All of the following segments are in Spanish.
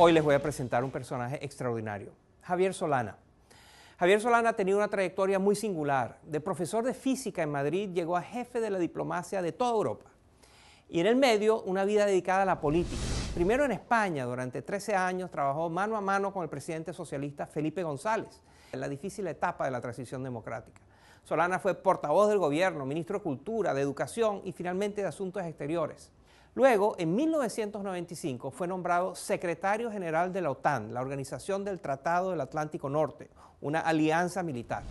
Hoy les voy a presentar un personaje extraordinario, Javier Solana. Javier Solana ha tenido una trayectoria muy singular. De profesor de física en Madrid llegó a jefe de la diplomacia de toda Europa. Y en el medio, una vida dedicada a la política. Primero en España, durante 13 años, trabajó mano a mano con el presidente socialista Felipe González, en la difícil etapa de la transición democrática. Solana fue portavoz del gobierno, ministro de Cultura, de Educación y finalmente de Asuntos Exteriores. Luego, en 1995, fue nombrado secretario general de la OTAN, la Organización del Tratado del Atlántico Norte, una alianza militar.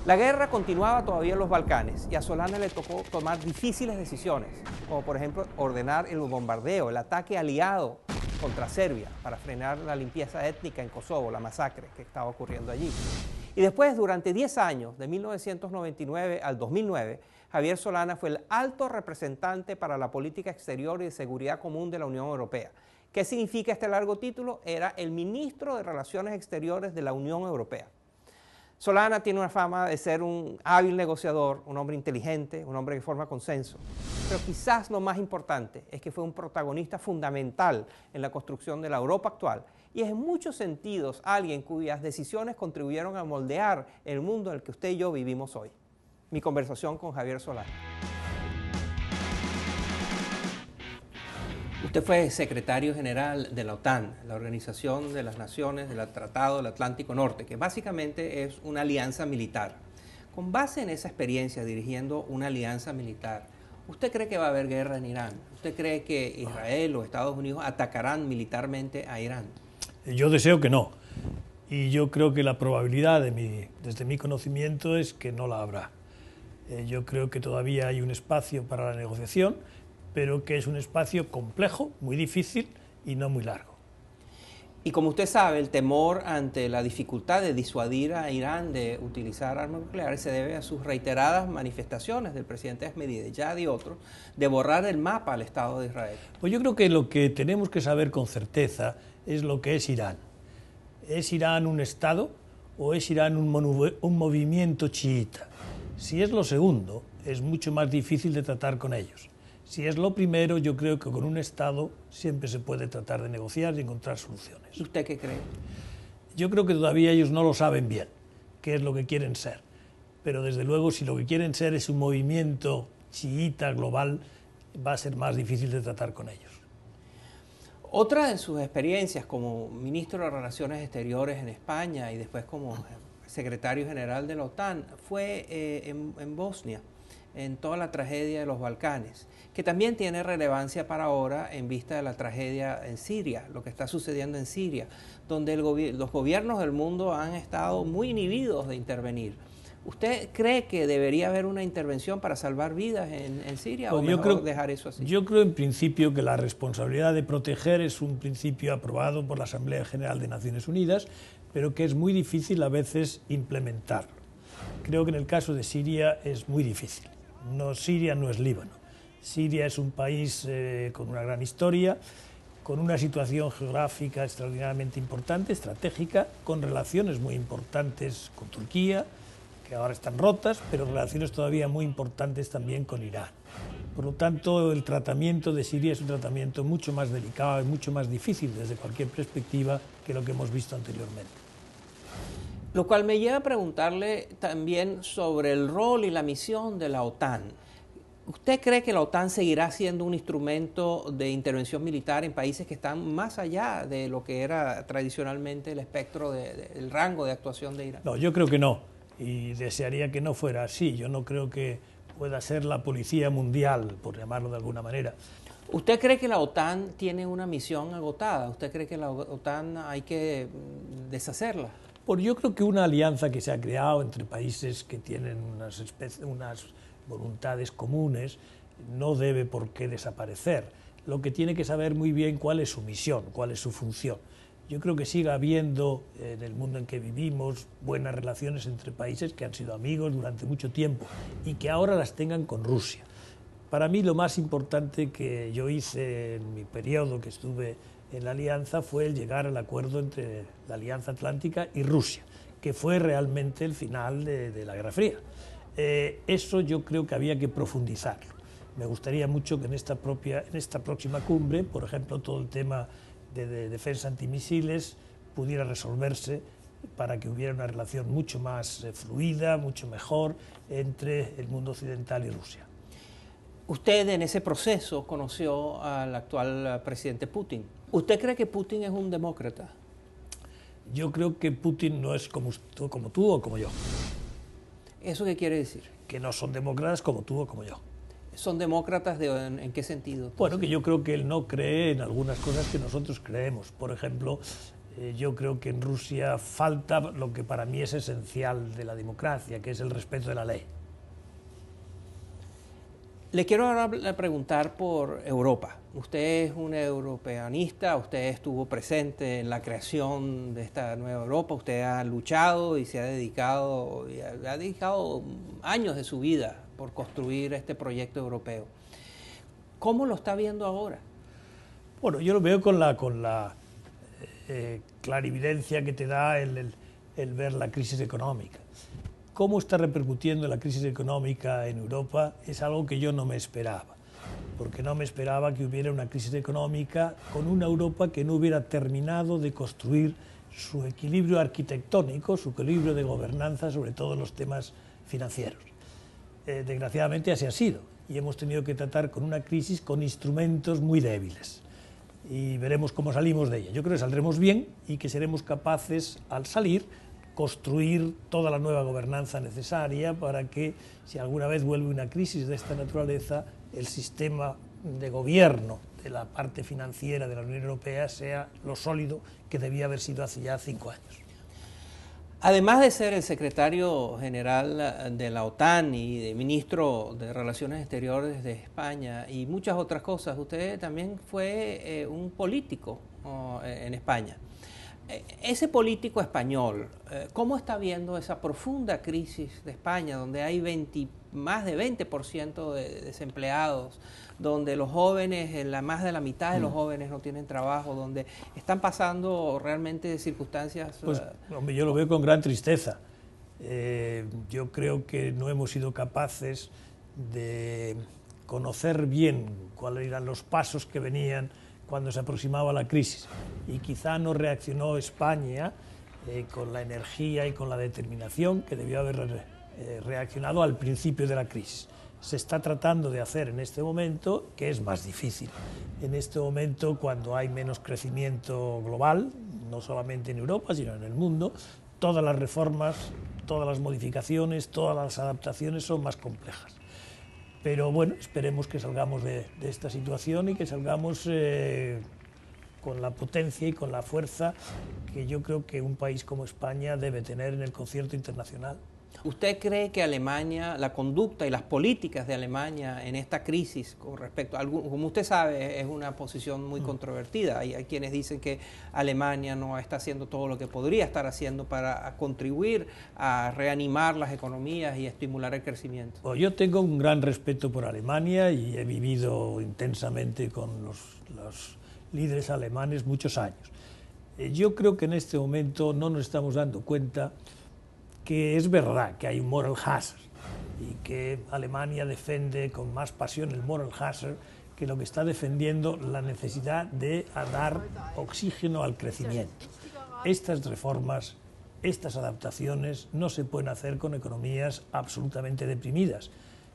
La guerra continuaba todavía en los Balcanes y a Solana le tocó tomar difíciles decisiones, como por ejemplo ordenar el bombardeo, el ataque aliado contra Serbia para frenar la limpieza étnica en Kosovo, la masacre que estaba ocurriendo allí. Y después, durante 10 años, de 1999 al 2009, Javier Solana fue el alto representante para la política exterior y de seguridad común de la Unión Europea. ¿Qué significa este largo título? Era el ministro de Relaciones Exteriores de la Unión Europea. Solana tiene una fama de ser un hábil negociador, un hombre inteligente, un hombre que forma consenso. Pero quizás lo más importante es que fue un protagonista fundamental en la construcción de la Europa actual y es en muchos sentidos alguien cuyas decisiones contribuyeron a moldear el mundo en el que usted y yo vivimos hoy. Mi conversación con Javier Solana. Usted fue secretario general de la OTAN, la Organización de las Naciones del Tratado del Atlántico Norte, que básicamente es una alianza militar. Con base en esa experiencia dirigiendo una alianza militar, ¿usted cree que va a haber guerra en Irán? ¿Usted cree que Israel o Estados Unidos atacarán militarmente a Irán? Yo deseo que no. Y yo creo que la probabilidad, desde mi conocimiento, es que no la habrá. Yo creo que todavía hay un espacio para la negociación, pero que es un espacio complejo, muy difícil y no muy largo. Y como usted sabe, el temor ante la dificultad de disuadir a Irán de utilizar armas nucleares se debe a sus reiteradas manifestaciones del presidente Ahmadinejad y otros de borrar el mapa al Estado de Israel. Pues yo creo que lo que tenemos que saber con certeza es lo que es Irán. ¿Es Irán un Estado o es Irán un movimiento chiita? Si es lo segundo, es mucho más difícil de tratar con ellos. Si es lo primero, yo creo que con un Estado siempre se puede tratar de negociar y encontrar soluciones. ¿Y usted qué cree? Yo creo que todavía ellos no lo saben bien, qué es lo que quieren ser. Pero desde luego, si lo que quieren ser es un movimiento chiita global, va a ser más difícil de tratar con ellos. Otra de sus experiencias como ministro de Relaciones Exteriores en España y después como secretario general de la OTAN fue en Bosnia, en toda la tragedia de los Balcanes, que también tiene relevancia para ahora en vista de la tragedia en Siria, lo que está sucediendo en Siria, donde los gobiernos del mundo han estado muy inhibidos de intervenir. ¿Usted cree que debería haber una intervención para salvar vidas en Siria o mejor dejar eso así? Yo creo en principio que la responsabilidad de proteger es un principio aprobado por la Asamblea General de Naciones Unidas, pero que es muy difícil a veces implementarlo. Creo que en el caso de Siria es muy difícil. Siria no es Líbano. Siria es un país con una gran historia, con una situación geográfica extraordinariamente importante, estratégica, con relaciones muy importantes con Turquía, que ahora están rotas, pero relaciones todavía muy importantes también con Irán. Por lo tanto, el tratamiento de Siria es un tratamiento mucho más delicado y mucho más difícil desde cualquier perspectiva que lo que hemos visto anteriormente. Lo cual me lleva a preguntarle también sobre el rol y la misión de la OTAN. ¿Usted cree que la OTAN seguirá siendo un instrumento de intervención militar en países que están más allá de lo que era tradicionalmente el espectro del rango de actuación de Irán? No, yo creo que no, y desearía que no fuera así. Yo no creo que pueda ser la policía mundial, por llamarlo de alguna manera. ¿Usted cree que la OTAN tiene una misión agotada? ¿Usted cree que la OTAN hay que deshacerla? Pues yo creo que una alianza que se ha creado entre países que tienen unas voluntades comunes no debe por qué desaparecer. Lo que tiene que saber muy bien cuál es su misión, cuál es su función. Yo creo que siga habiendo en el mundo en que vivimos buenas relaciones entre países que han sido amigos durante mucho tiempo y que ahora las tengan con Rusia. Para mí lo más importante que yo hice en mi periodo que estuve en la alianza fue el llegar al acuerdo entre la Alianza Atlántica y Rusia, que fue realmente el final de la Guerra Fría. Eso yo creo que había que profundizarlo. Me gustaría mucho que en esta próxima cumbre, por ejemplo, todo el tema de defensa antimisiles pudiera resolverse para que hubiera una relación mucho más fluida, mucho mejor entre el mundo occidental y Rusia. Usted en ese proceso conoció al actual presidente Putin. ¿Usted cree que Putin es un demócrata? Yo creo que Putin no es como tú o como yo. ¿Eso qué quiere decir? Que no son demócratas como tú o como yo. ¿Son demócratas en qué sentido? Bueno, que yo creo que él no cree en algunas cosas que nosotros creemos. Por ejemplo, yo creo que en Rusia falta lo que para mí es esencial de la democracia, que es el respeto de la ley. Le quiero ahora preguntar por Europa. Usted es un europeanista, usted estuvo presente en la creación de esta nueva Europa, usted ha luchado y se ha dedicado años de su vida por construir este proyecto europeo. ¿Cómo lo está viendo ahora? Bueno, yo lo veo con la clarividencia que te da el ver la crisis económica. Cómo está repercutiendo la crisis económica en Europa es algo que yo no me esperaba, porque no me esperaba que hubiera una crisis económica con una Europa que no hubiera terminado de construir su equilibrio arquitectónico, su equilibrio de gobernanza sobre todos los temas financieros. Desgraciadamente así ha sido, y hemos tenido que tratar con una crisis con instrumentos muy débiles. Y veremos cómo salimos de ella. Yo creo que saldremos bien y que seremos capaces, al salir, construir toda la nueva gobernanza necesaria para que, si alguna vez vuelve una crisis de esta naturaleza, el sistema de gobierno de la parte financiera de la Unión Europea sea lo sólido que debía haber sido hace ya 5 años. Además de ser el secretario general de la OTAN y de ministro de Relaciones Exteriores de España y muchas otras cosas, usted también fue un político en España. Ese político español, ¿cómo está viendo esa profunda crisis de España, donde hay más de 20% de desempleados, donde los jóvenes, más de la mitad de los jóvenes no tienen trabajo, donde están pasando realmente circunstancias... Pues, hombre, yo lo veo con gran tristeza. Yo creo que no hemos sido capaces de conocer bien cuáles eran los pasos que venían cuando se aproximaba la crisis, y quizá no reaccionó España con la energía y con la determinación que debió haber reaccionado al principio de la crisis. Se está tratando de hacer en este momento, que es más difícil. En este momento, cuando hay menos crecimiento global, no solamente en Europa, sino en el mundo, todas las reformas, todas las modificaciones, todas las adaptaciones son más complejas. Pero bueno, esperemos que salgamos de esta situación y que salgamos con la potencia y con la fuerza que yo creo que un país como España debe tener en el concierto internacional. ¿Usted cree que Alemania, la conducta y las políticas de Alemania en esta crisis, con respecto a como usted sabe, es una posición muy controvertida? Hay quienes dicen que Alemania no está haciendo todo lo que podría estar haciendo para contribuir a reanimar las economías y estimular el crecimiento. Bueno, yo tengo un gran respeto por Alemania y he vivido intensamente con los líderes alemanes muchos años. Yo creo que en este momento no nos estamos dando cuenta que es verdad que hay un moral hazard y que Alemania defiende con más pasión el moral hazard que lo que está defendiendo la necesidad de dar oxígeno al crecimiento. Estas reformas, estas adaptaciones no se pueden hacer con economías absolutamente deprimidas,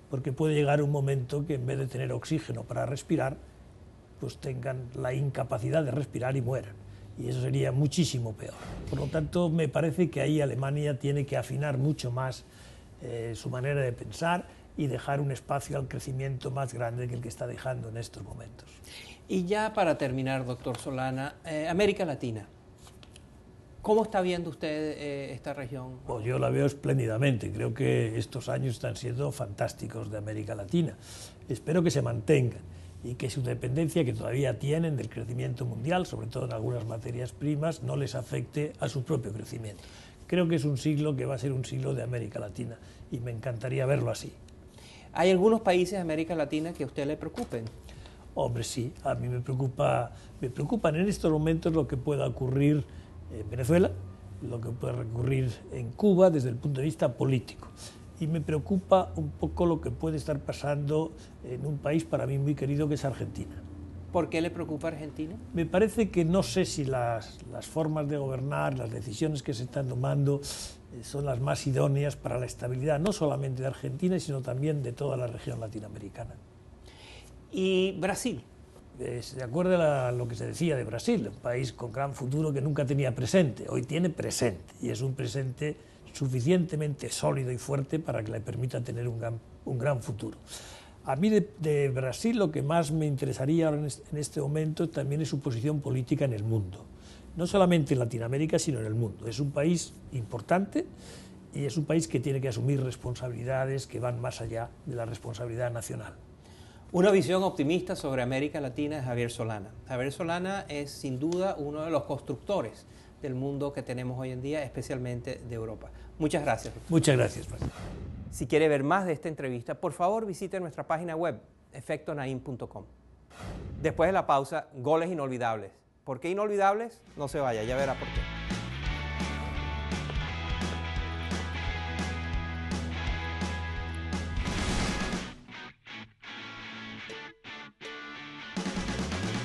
porque puede llegar un momento que en vez de tener oxígeno para respirar, pues tengan la incapacidad de respirar y mueran. Y eso sería muchísimo peor. Por lo tanto, me parece que ahí Alemania tiene que afinar mucho más su manera de pensar y dejar un espacio al crecimiento más grande que el que está dejando en estos momentos. Y ya para terminar, doctor Solana, América Latina, ¿cómo está viendo usted esta región? Pues yo la veo espléndidamente. Creo que estos años están siendo fantásticos de América Latina. Espero que se mantengan y que su dependencia que todavía tienen del crecimiento mundial, sobre todo en algunas materias primas, no les afecte a su propio crecimiento. Creo que es un siglo que va a ser un siglo de América Latina y me encantaría verlo así. ¿Hay algunos países de América Latina que a usted le preocupen? Hombre, sí, a mí me preocupan en estos momentos lo que pueda ocurrir en Venezuela, lo que puede ocurrir en Cuba desde el punto de vista político. Y me preocupa un poco lo que puede estar pasando en un país para mí muy querido que es Argentina. ¿Por qué le preocupa a Argentina? Me parece que no sé si las formas de gobernar, las decisiones que se están tomando son las más idóneas para la estabilidad, no solamente de Argentina, sino también de toda la región latinoamericana. ¿Y Brasil? De acuerdo a lo que se decía de Brasil, un país con gran futuro que nunca tenía presente, hoy tiene presente, y es un presente suficientemente sólido y fuerte para que le permita tener un gran futuro. A mí de Brasil lo que más me interesaría ahora en este momento también es su posición política en el mundo. No solamente en Latinoamérica, sino en el mundo. Es un país importante y es un país que tiene que asumir responsabilidades que van más allá de la responsabilidad nacional. Una visión optimista sobre América Latina es Javier Solana. Javier Solana es sin duda uno de los constructores del mundo que tenemos hoy en día, especialmente de Europa. Muchas gracias. Muchas gracias. Si quiere ver más de esta entrevista, por favor visite nuestra página web, efectonaim.com. Después de la pausa, goles inolvidables. ¿Por qué inolvidables? No se vaya, ya verá por qué.